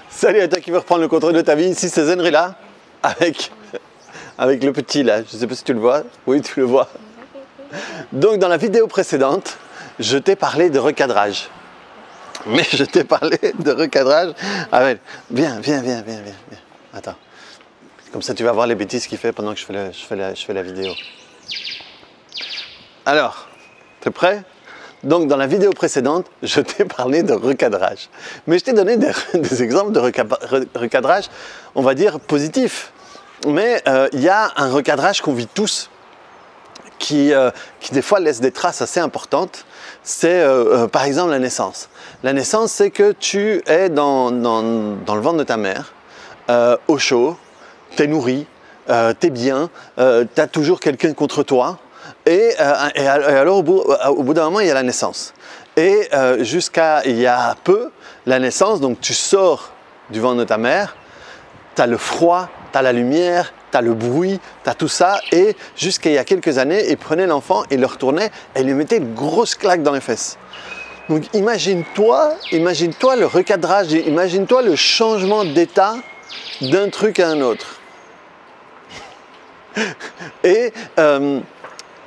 Salut à toi qui veux reprendre le contrôle de ta vie. Ici c'est Zenrila avec le petit là. Je ne sais pas si tu le vois. Oui, tu le vois. Donc dans la vidéo précédente, je t'ai parlé de recadrage. Mais je t'ai parlé de recadrage. Avec... Viens. Attends. Comme ça tu vas voir les bêtises qu'il fait pendant que je fais la vidéo. Alors, t'es prêt? Donc dans la vidéo précédente, je t'ai parlé de recadrage. Mais je t'ai donné des exemples de recadrage, on va dire positifs. Mais il y a un recadrage qu'on vit tous, qui des fois laisse des traces assez importantes. C'est par exemple la naissance. La naissance, c'est que tu es dans le ventre de ta mère, au chaud, tu es nourri, tu es bien, tu as toujours quelqu'un contre toi. Et alors au bout d'un moment, il y a la naissance. Et jusqu'à il y a peu, la naissance, donc tu sors du ventre de ta mère, tu as le froid, tu as la lumière, tu as le bruit, tu as tout ça. Et jusqu'à il y a quelques années, ils prenaient l'enfant, ils le retournaient et ils lui mettaient une grosse claque dans les fesses. Donc imagine-toi le recadrage, imagine-toi le changement d'état d'un truc à un autre.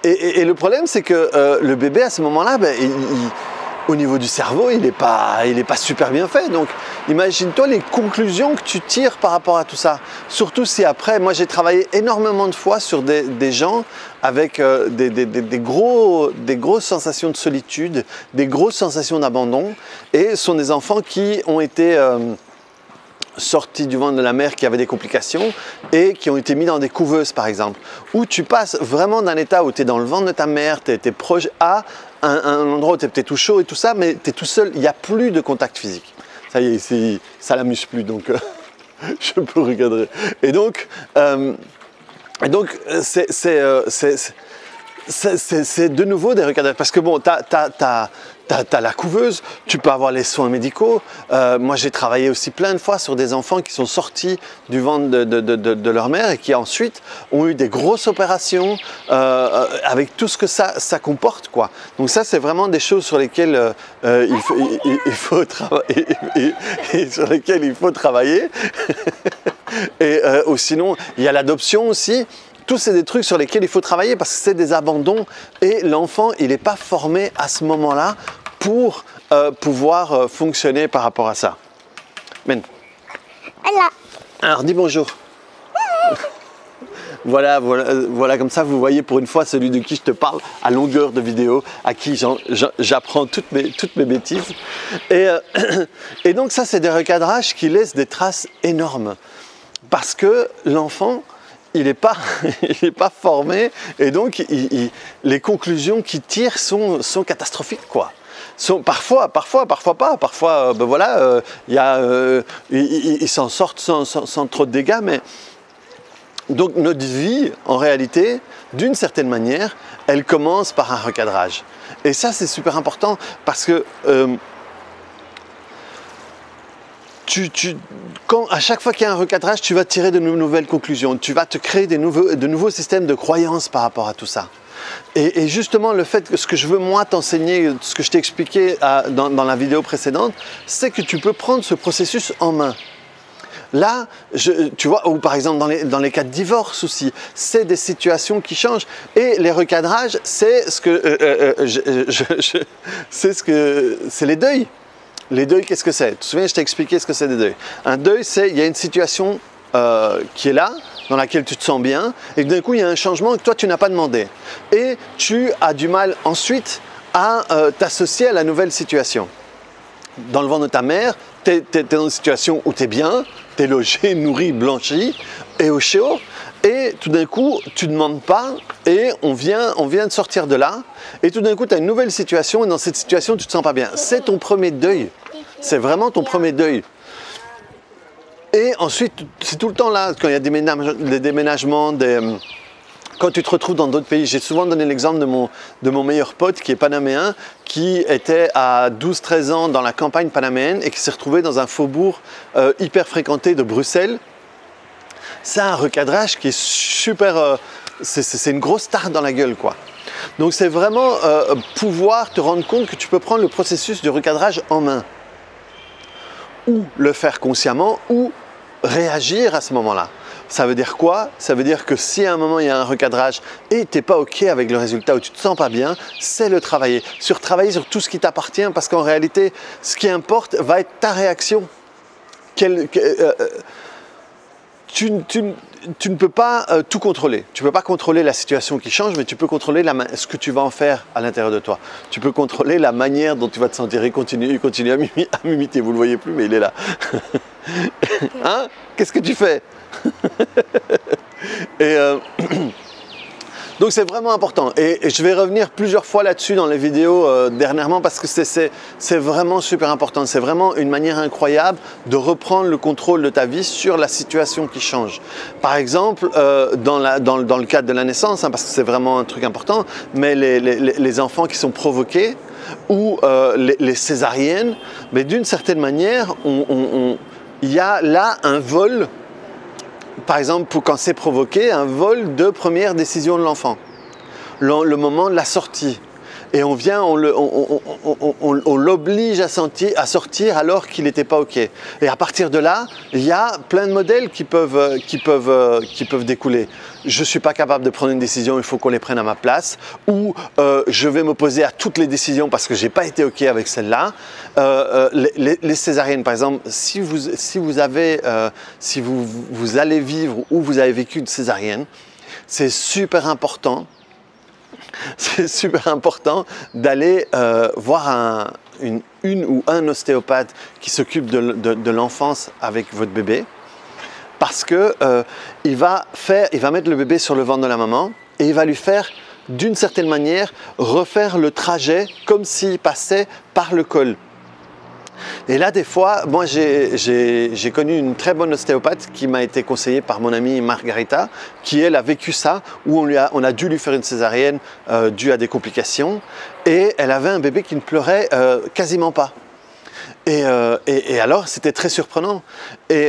Et le problème, c'est que le bébé, à ce moment-là, au niveau du cerveau, il n'est pas super bien fait. Donc, imagine-toi les conclusions que tu tires par rapport à tout ça. Surtout si après, moi j'ai travaillé énormément de fois sur des gens avec des grosses sensations de solitude, des grosses sensations d'abandon. Et ce sont des enfants qui ont été... sortis du ventre de la mère qui avaient des complications et qui ont été mis dans des couveuses par exemple, où tu passes vraiment d'un état où tu es dans le ventre de ta mère, tu es proche à un endroit où tu es peut-être tout chaud et tout ça, mais tu es tout seul, il n'y a plus de contact physique. Ça y est, ça ne l'amuse plus, donc je peux regarder. Et donc c'est de nouveau des recadrages, parce que bon, t'as la couveuse, tu peux avoir les soins médicaux. Moi, j'ai travaillé aussi plein de fois sur des enfants qui sont sortis du ventre de leur mère et qui ensuite ont eu des grosses opérations avec tout ce que ça comporte, quoi. Donc ça, c'est vraiment des choses sur lesquelles il faut travailler et sur lesquelles il faut travailler. Et sinon, il y a l'adoption aussi. Tous c'est des trucs sur lesquels il faut travailler parce que c'est des abandons et l'enfant il n'est pas formé à ce moment-là pour pouvoir fonctionner par rapport à ça. Men. Alors dis bonjour. Voilà, comme ça vous voyez pour une fois celui de qui je te parle à longueur de vidéo, à qui j'apprends toutes mes bêtises. Et donc ça c'est des recadrages qui laissent des traces énormes parce que l'enfant il n'est pas formé et donc les conclusions qu'il tire sont catastrophiques, quoi. Parfois pas, parfois ils s'en sortent sans trop de dégâts, mais donc notre vie en réalité d'une certaine manière elle commence par un recadrage et ça c'est super important parce que à chaque fois qu'il y a un recadrage, tu vas tirer de nouvelles conclusions, tu vas te créer de nouveaux systèmes de croyances par rapport à tout ça. Et justement, ce que je veux moi t'enseigner, ce que je t'ai expliqué dans la vidéo précédente, c'est que tu peux prendre ce processus en main. Là, tu vois, ou par exemple dans les cas de divorce aussi, c'est des situations qui changent. Et les recadrages, c'est les deuils. Les deuils, qu'est-ce que c'est? Tu te souviens, je t'ai expliqué ce que c'est des deuils. Un deuil, c'est il y a une situation qui est là, dans laquelle tu te sens bien, et d'un coup, il y a un changement que toi, tu n'as pas demandé. Et tu as du mal ensuite à t'associer à la nouvelle situation. Dans le ventre de ta mère, tu es dans une situation où tu es bien, tu es logé, nourri, blanchi, et au chaud. Et tout d'un coup, tu ne demandes pas et on vient de sortir de là. Et tout d'un coup, tu as une nouvelle situation et dans cette situation, tu ne te sens pas bien. C'est ton premier deuil. C'est vraiment ton premier deuil. Et ensuite, c'est tout le temps là, quand il y a des déménagements, quand tu te retrouves dans d'autres pays. J'ai souvent donné l'exemple de mon meilleur pote qui est panaméen, qui était à 12-13 ans dans la campagne panaméenne et qui s'est retrouvé dans un faubourg hyper fréquenté de Bruxelles. C'est un recadrage qui est super, c'est une grosse tarte dans la gueule, quoi. Donc c'est vraiment pouvoir te rendre compte que tu peux prendre le processus du recadrage en main. ou le faire consciemment ou réagir à ce moment-là. Ça veut dire quoi? Ça veut dire que si à un moment il y a un recadrage et tu n'es pas OK avec le résultat ou tu ne te sens pas bien, c'est le travailler. Travailler sur tout ce qui t'appartient parce qu'en réalité, ce qui importe va être ta réaction. Tu ne peux pas tout contrôler. Tu ne peux pas contrôler la situation qui change, mais tu peux contrôler ce que tu vas en faire à l'intérieur de toi. Tu peux contrôler la manière dont tu vas te sentir. Il continue à m'imiter. Vous ne le voyez plus, mais il est là. Hein? Qu'est-ce que tu fais? Donc c'est vraiment important et je vais revenir plusieurs fois là-dessus dans les vidéos dernièrement parce que c'est vraiment super important. C'est vraiment une manière incroyable de reprendre le contrôle de ta vie sur la situation qui change. Par exemple, dans le cadre de la naissance, hein, parce que c'est vraiment un truc important, mais les enfants qui sont provoqués ou les césariennes, mais d'une certaine manière, il y a là un vol. Par exemple, quand c'est provoqué, un vol de première décision de l'enfant, le moment de la sortie. Et on l'oblige à sortir alors qu'il n'était pas OK. Et à partir de là, il y a plein de modèles qui peuvent découler. Je ne suis pas capable de prendre une décision, il faut qu'on les prenne à ma place. Ou je vais m'opposer à toutes les décisions parce que je n'ai pas été OK avec celle-là. Les césariennes, par exemple, si vous allez vivre ou vous avez vécu une césarienne, c'est super important. C'est super important d'aller voir une ou un ostéopathe qui s'occupe de l'enfance avec votre bébé parce que il va mettre le bébé sur le ventre de la maman et il va lui faire d'une certaine manière refaire le trajet comme s'il passait par le col. Et là, des fois, moi j'ai connu une très bonne ostéopathe qui m'a été conseillée par mon amie Margarita, qui elle a vécu ça, où on a dû lui faire une césarienne due à des complications, et elle avait un bébé qui ne pleurait quasiment pas. Et alors, c'était très surprenant,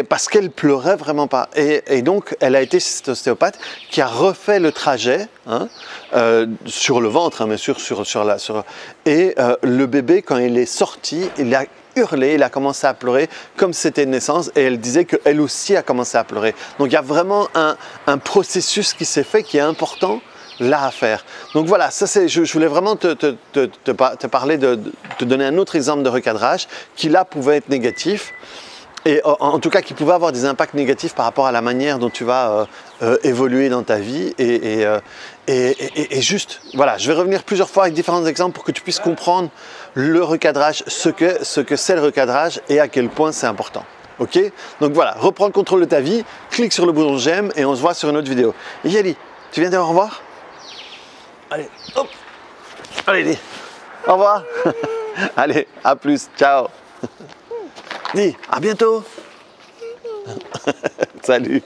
parce qu'elle pleurait vraiment pas. Et donc, elle a été cette ostéopathe qui a refait le trajet sur le ventre, hein, bien sûr, et le bébé, quand il est sorti, il a hurlé, il a commencé à pleurer comme c'était une naissance, et elle disait qu'elle aussi a commencé à pleurer. Donc, il y a vraiment un processus qui s'est fait, qui est important là à faire. Donc voilà, je voulais vraiment te parler, te donner un autre exemple de recadrage qui là pouvait être négatif et en tout cas qui pouvait avoir des impacts négatifs par rapport à la manière dont tu vas évoluer dans ta vie et juste, voilà, je vais revenir plusieurs fois avec différents exemples pour que tu puisses comprendre le recadrage, ce que c'est le recadrage et à quel point c'est important. Ok? Donc voilà, reprends le contrôle de ta vie, clique sur le bouton j'aime et on se voit sur une autre vidéo. Yali, tu viens de dire au revoir? Allez, hop. Allez, dis. Au revoir. Allez, à plus. Ciao. Dis, à bientôt. Salut.